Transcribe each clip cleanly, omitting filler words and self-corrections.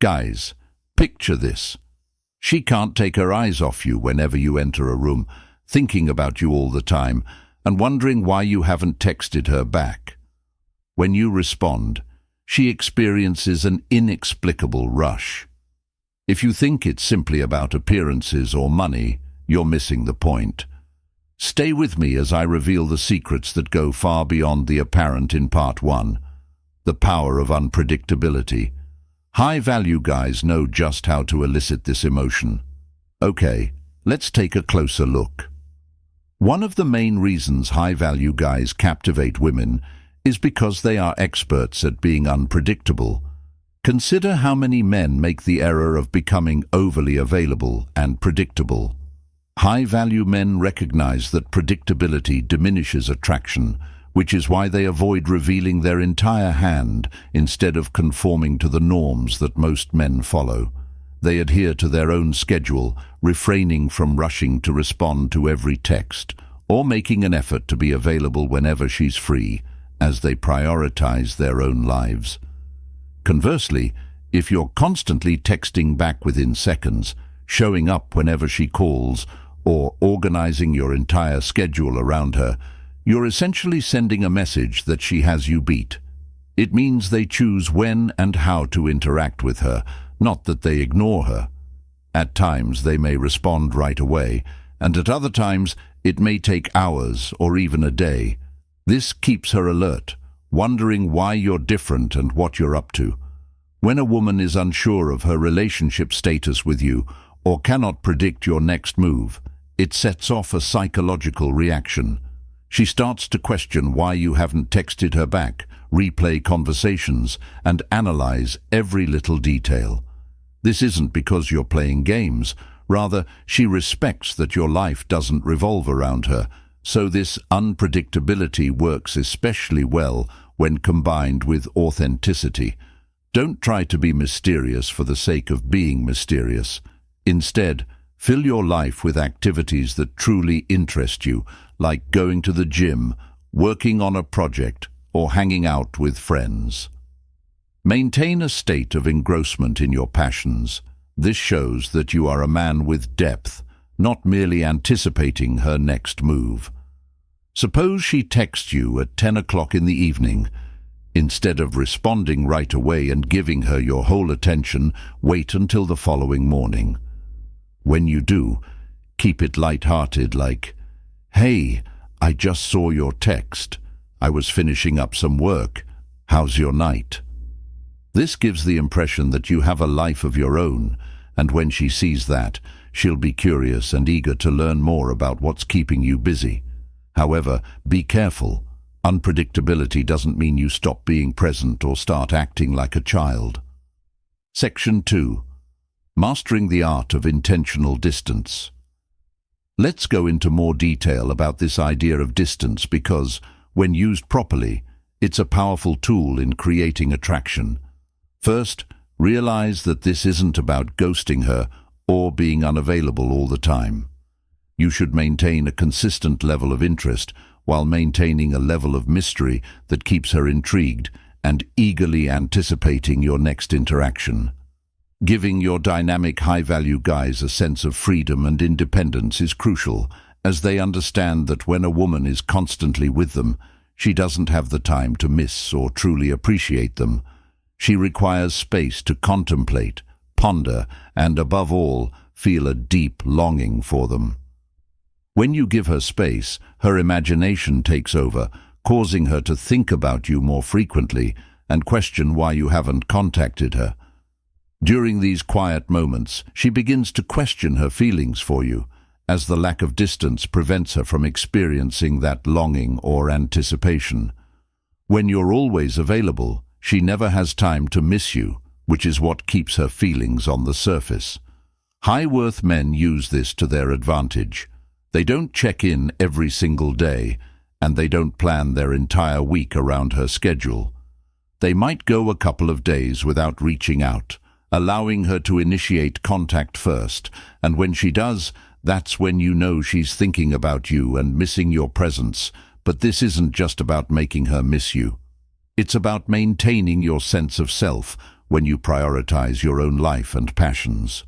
Guys, picture this. She can't take her eyes off you whenever you enter a room, thinking about you all the time and wondering why you haven't texted her back. When you respond, she experiences an inexplicable rush. If you think it's simply about appearances or money, you're missing the point. Stay with me as I reveal the secrets that go far beyond the apparent in Part 1. The power of unpredictability. High-value guys know just how to elicit this emotion. Okay, let's take a closer look. One of the main reasons high-value guys captivate women is because they are experts at being unpredictable. Consider how many men make the error of becoming overly available and predictable. High-value men recognize that predictability diminishes attraction, which is why they avoid revealing their entire hand instead of conforming to the norms that most men follow. They adhere to their own schedule, refraining from rushing to respond to every text, or making an effort to be available whenever she's free, as they prioritize their own lives. Conversely, if you're constantly texting back within seconds, showing up whenever she calls, or organizing your entire schedule around her, you're essentially sending a message that she has you beat. It means they choose when and how to interact with her, not that they ignore her. At times they may respond right away, and at other times it may take hours or even a day. This keeps her alert, wondering why you're different and what you're up to. When a woman is unsure of her relationship status with you or cannot predict your next move, it sets off a psychological reaction. She starts to question why you haven't texted her back, replay conversations, and analyze every little detail. This isn't because you're playing games. Rather, she respects that your life doesn't revolve around her, so this unpredictability works especially well when combined with authenticity. Don't try to be mysterious for the sake of being mysterious. Instead, fill your life with activities that truly interest you, like going to the gym, working on a project, or hanging out with friends. Maintain a state of engrossment in your passions. This shows that you are a man with depth, not merely anticipating her next move. Suppose she texts you at 10 o'clock in the evening. Instead of responding right away and giving her your whole attention, wait until the following morning. When you do, keep it light-hearted, like, "Hey, I just saw your text. I was finishing up some work. How's your night?" This gives the impression that you have a life of your own, and when she sees that, she'll be curious and eager to learn more about what's keeping you busy. However, be careful. Unpredictability doesn't mean you stop being present or start acting like a child. Section 2. Mastering the art of intentional distance. Let's go into more detail about this idea of distance because, when used properly, it's a powerful tool in creating attraction. First, realize that this isn't about ghosting her or being unavailable all the time. You should maintain a consistent level of interest while maintaining a level of mystery that keeps her intrigued and eagerly anticipating your next interaction. Giving your dynamic high-value guys a sense of freedom and independence is crucial, as they understand that when a woman is constantly with them, she doesn't have the time to miss or truly appreciate them. She requires space to contemplate, ponder, and above all, feel a deep longing for them. When you give her space, her imagination takes over, causing her to think about you more frequently and question why you haven't contacted her. During these quiet moments, she begins to question her feelings for you, as the lack of distance prevents her from experiencing that longing or anticipation. When you're always available, she never has time to miss you, which is what keeps her feelings on the surface. High-worth men use this to their advantage. They don't check in every single day, and they don't plan their entire week around her schedule. They might go a couple of days without reaching out, allowing her to initiate contact first, and when she does, that's when you know she's thinking about you and missing your presence. But this isn't just about making her miss you. It's about maintaining your sense of self when you prioritize your own life and passions.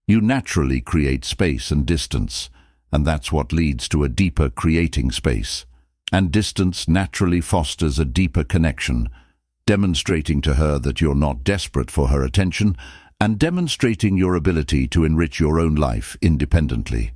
You naturally create space and distance, and that's what leads to a deeper creating space. And distance naturally fosters a deeper connection, demonstrating to her that you're not desperate for her attention and demonstrating your ability to enrich your own life independently.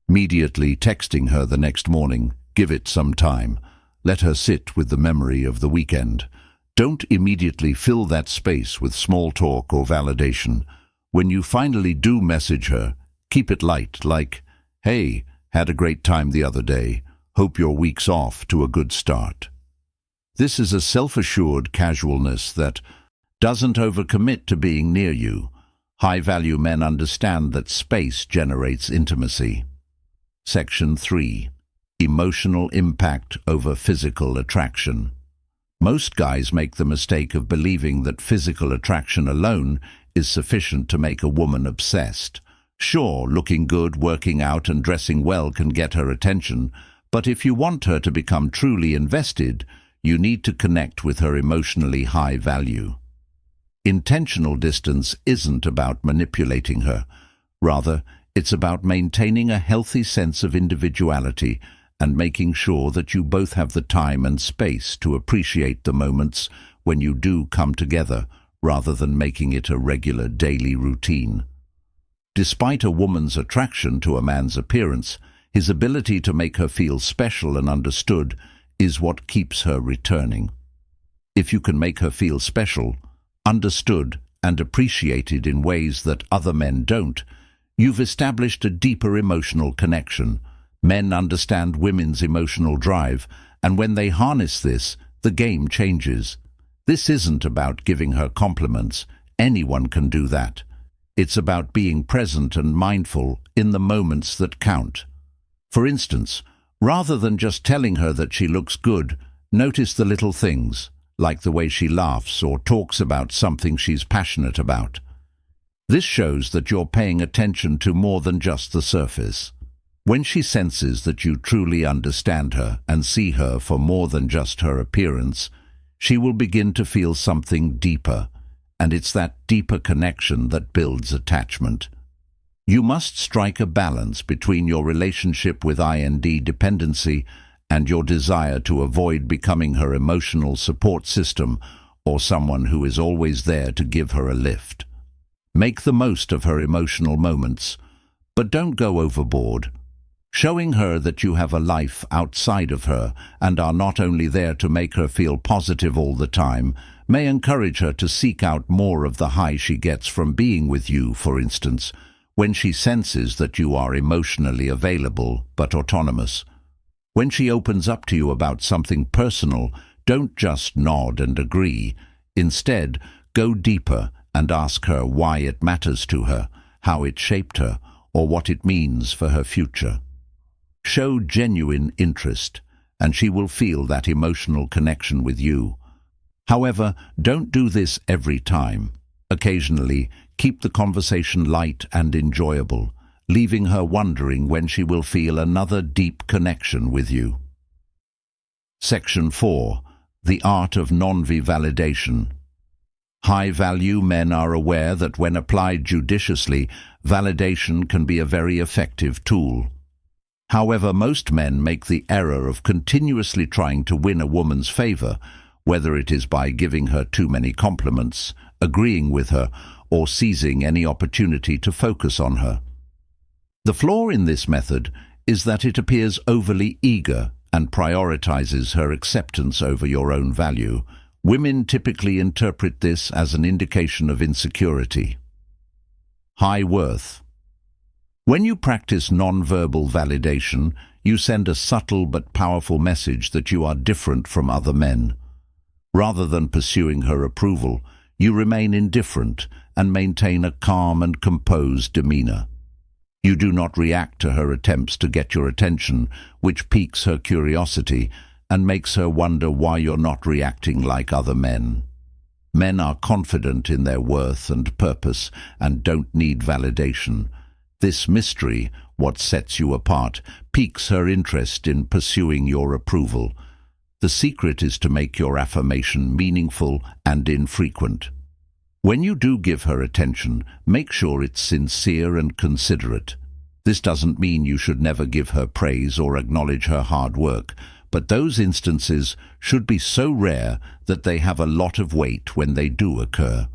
Immediately texting her the next morning, give it some time. Let her sit with the memory of the weekend. Don't immediately fill that space with small talk or validation. When you finally do message her, keep it light, like, "Hey, had a great time the other day. Hope your week's off to a good start." This is a self-assured casualness that doesn't overcommit to being near you. High-value men understand that space generates intimacy. Section 3. Emotional impact over physical attraction. Most guys make the mistake of believing that physical attraction alone is sufficient to make a woman obsessed. Sure, looking good, working out and dressing well can get her attention, but if you want her to become truly invested, you need to connect with her emotionally high value. Intentional distance isn't about manipulating her. Rather, it's about maintaining a healthy sense of individuality and making sure that you both have the time and space to appreciate the moments when you do come together, rather than making it a regular daily routine. Despite a woman's attraction to a man's appearance, his ability to make her feel special and understood is what keeps her returning. If you can make her feel special, understood, and appreciated in ways that other men don't, you've established a deeper emotional connection. Men understand women's emotional drive, and when they harness this, the game changes. This isn't about giving her compliments. Anyone can do that. It's about being present and mindful in the moments that count. For instance, rather than just telling her that she looks good, notice the little things, like the way she laughs or talks about something she's passionate about. This shows that you're paying attention to more than just the surface. When she senses that you truly understand her and see her for more than just her appearance, she will begin to feel something deeper, and it's that deeper connection that builds attachment. You must strike a balance between your relationship with dependency and your desire to avoid becoming her emotional support system or someone who is always there to give her a lift. Make the most of her emotional moments, but don't go overboard. Showing her that you have a life outside of her and are not only there to make her feel positive all the time may encourage her to seek out more of the high she gets from being with you. For instance, when she senses that you are emotionally available but autonomous. When she opens up to you about something personal, don't just nod and agree. Instead, go deeper and ask her why it matters to her, how it shaped her, or what it means for her future. Show genuine interest, and she will feel that emotional connection with you. However, don't do this every time. Occasionally, keep the conversation light and enjoyable, leaving her wondering when she will feel another deep connection with you. Section 4. The art of non-validation. High-value men are aware that when applied judiciously, validation can be a very effective tool. However, most men make the error of continuously trying to win a woman's favor, whether it is by giving her too many compliments, agreeing with her, or seizing any opportunity to focus on her. The flaw in this method is that it appears overly eager and prioritizes her acceptance over your own value. Women typically interpret this as an indication of insecurity. High worth. When you practice non-verbal validation, you send a subtle but powerful message that you are different from other men. Rather than pursuing her approval, you remain indifferent and maintain a calm and composed demeanor. You do not react to her attempts to get your attention, which piques her curiosity and makes her wonder why you're not reacting like other men. Men are confident in their worth and purpose and don't need validation. This mystery, what sets you apart, piques her interest in pursuing your approval. The secret is to make your affirmation meaningful and infrequent. When you do give her attention, make sure it's sincere and considerate. This doesn't mean you should never give her praise or acknowledge her hard work, but those instances should be so rare that they have a lot of weight when they do occur.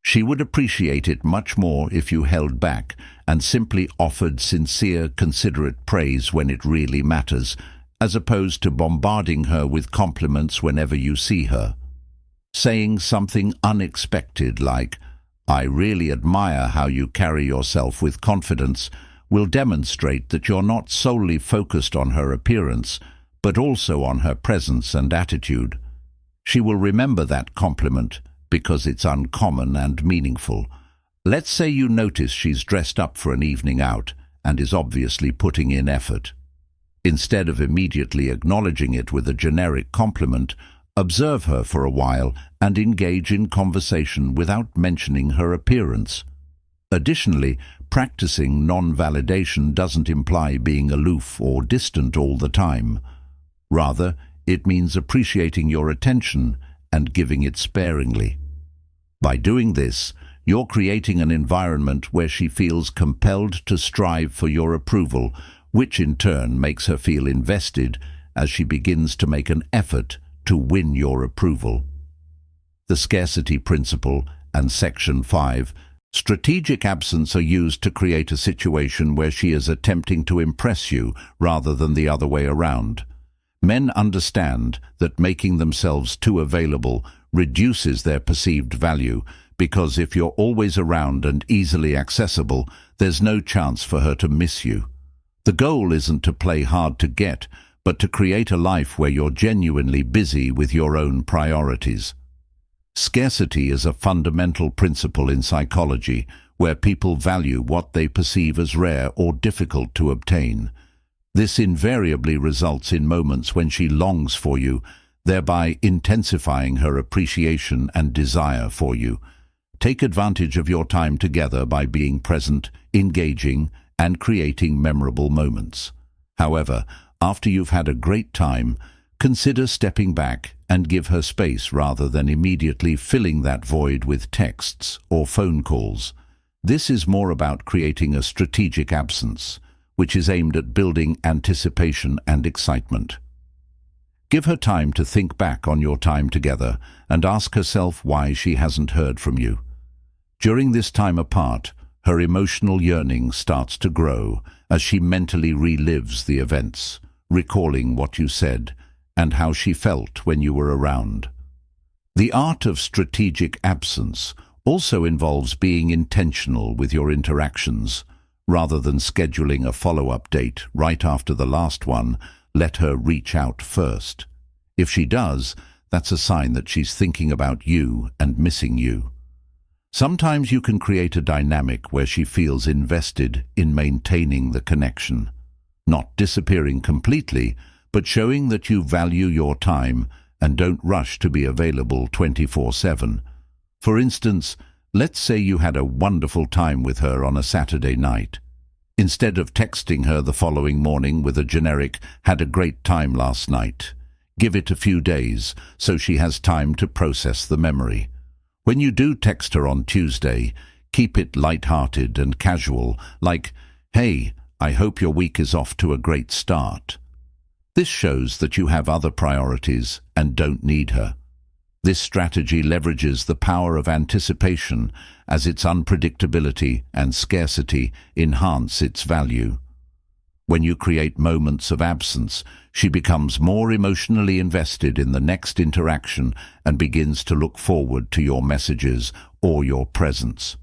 She would appreciate it much more if you held back and simply offered sincere, considerate praise when it really matters, as opposed to bombarding her with compliments whenever you see her. Saying something unexpected like, "I really admire how you carry yourself with confidence," will demonstrate that you're not solely focused on her appearance, but also on her presence and attitude. She will remember that compliment because it's uncommon and meaningful. Let's say you notice she's dressed up for an evening out and is obviously putting in effort. Instead of immediately acknowledging it with a generic compliment, observe her for a while and engage in conversation without mentioning her appearance. Additionally, practicing non-validation doesn't imply being aloof or distant all the time. Rather, it means appreciating your attention and giving it sparingly. By doing this, you're creating an environment where she feels compelled to strive for your approval, which in turn makes her feel invested as she begins to make an effort to win your approval. The scarcity principle and Section 5, strategic absence, are used to create a situation where she is attempting to impress you rather than the other way around. Men understand that making themselves too available reduces their perceived value, because if you're always around and easily accessible, there's no chance for her to miss you. The goal isn't to play hard to get, but to create a life where you're genuinely busy with your own priorities. Scarcity is a fundamental principle in psychology, where people value what they perceive as rare or difficult to obtain. This invariably results in moments when she longs for you, thereby intensifying her appreciation and desire for you. Take advantage of your time together by being present, engaging, and creating memorable moments. However, after you've had a great time, consider stepping back and give her space rather than immediately filling that void with texts or phone calls. This is more about creating a strategic absence, which is aimed at building anticipation and excitement. Give her time to think back on your time together and ask herself why she hasn't heard from you. During this time apart, her emotional yearning starts to grow as she mentally relives the events, recalling what you said and how she felt when you were around. The art of strategic absence also involves being intentional with your interactions. Rather than scheduling a follow-up date right after the last one, let her reach out first. If she does, that's a sign that she's thinking about you and missing you. Sometimes you can create a dynamic where she feels invested in maintaining the connection, not disappearing completely, but showing that you value your time and don't rush to be available 24/7. For instance, let's say you had a wonderful time with her on a Saturday night. Instead of texting her the following morning with a generic "had a great time last night," give it a few days so she has time to process the memory. When you do text her on Tuesday, keep it light-hearted and casual, like, "Hey, I hope your week is off to a great start." This shows that you have other priorities and don't need her. This strategy leverages the power of anticipation as its unpredictability and scarcity enhance its value. When you create moments of absence, she becomes more emotionally invested in the next interaction and begins to look forward to your messages or your presence.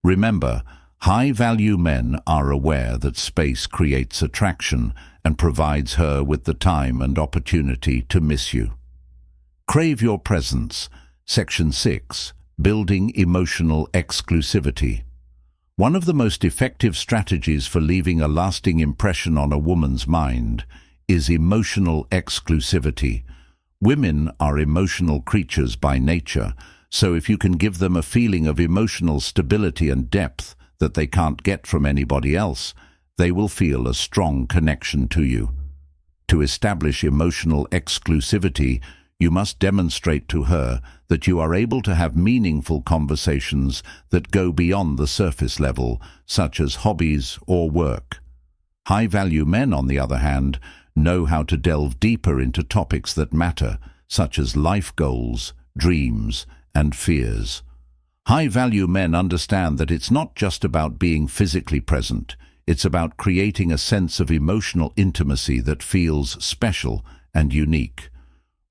Remember, high-value men are aware that space creates attraction and provides her with the time and opportunity to miss you. Crave your presence. Section 6. Building emotional exclusivity. One of the most effective strategies for leaving a lasting impression on a woman's mind is emotional exclusivity. Women are emotional creatures by nature, so if you can give them a feeling of emotional stability and depth that they can't get from anybody else, they will feel a strong connection to you. To establish emotional exclusivity, You must demonstrate to her that you are able to have meaningful conversations that go beyond the surface level, such as hobbies or work. High-value men, on the other hand, know how to delve deeper into topics that matter, such as life goals, dreams, and fears. High-value men understand that it's not just about being physically present, it's about creating a sense of emotional intimacy that feels special and unique.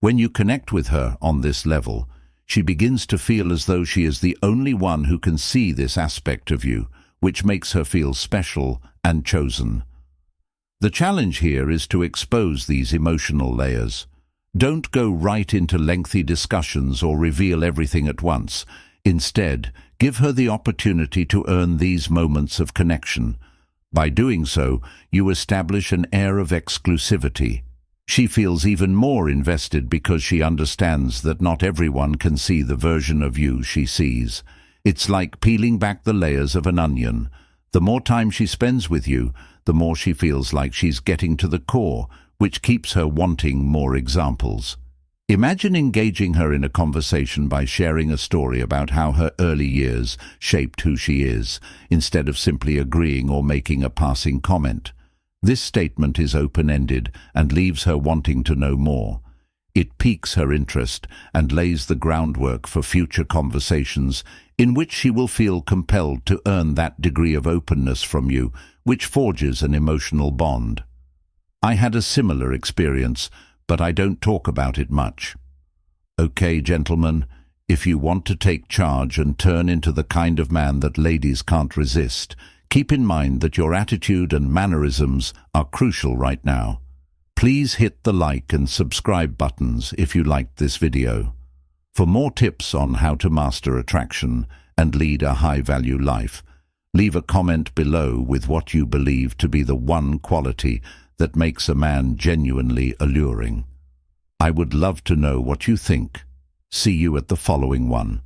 When you connect with her on this level, she begins to feel as though she is the only one who can see this aspect of you, which makes her feel special and chosen. The challenge here is to expose these emotional layers. Don't go right into lengthy discussions or reveal everything at once. Instead, give her the opportunity to earn these moments of connection. By doing so, you establish an air of exclusivity. She feels even more invested because she understands that not everyone can see the version of you she sees. It's like peeling back the layers of an onion. The more time she spends with you, the more she feels like she's getting to the core, which keeps her wanting more examples. Imagine engaging her in a conversation by sharing a story about how her early years shaped who she is, instead of simply agreeing or making a passing comment. This statement is open-ended and leaves her wanting to know more. It piques her interest and lays the groundwork for future conversations in which she will feel compelled to earn that degree of openness from you, which forges an emotional bond. I had a similar experience, but I don't talk about it much. Okay, gentlemen, if you want to take charge and turn into the kind of man that ladies can't resist, keep in mind that your attitude and mannerisms are crucial right now. Please hit the like and subscribe buttons if you liked this video. For more tips on how to master attraction and lead a high-value life, leave a comment below with what you believe to be the one quality that makes a man genuinely alluring. I would love to know what you think. See you at the following one.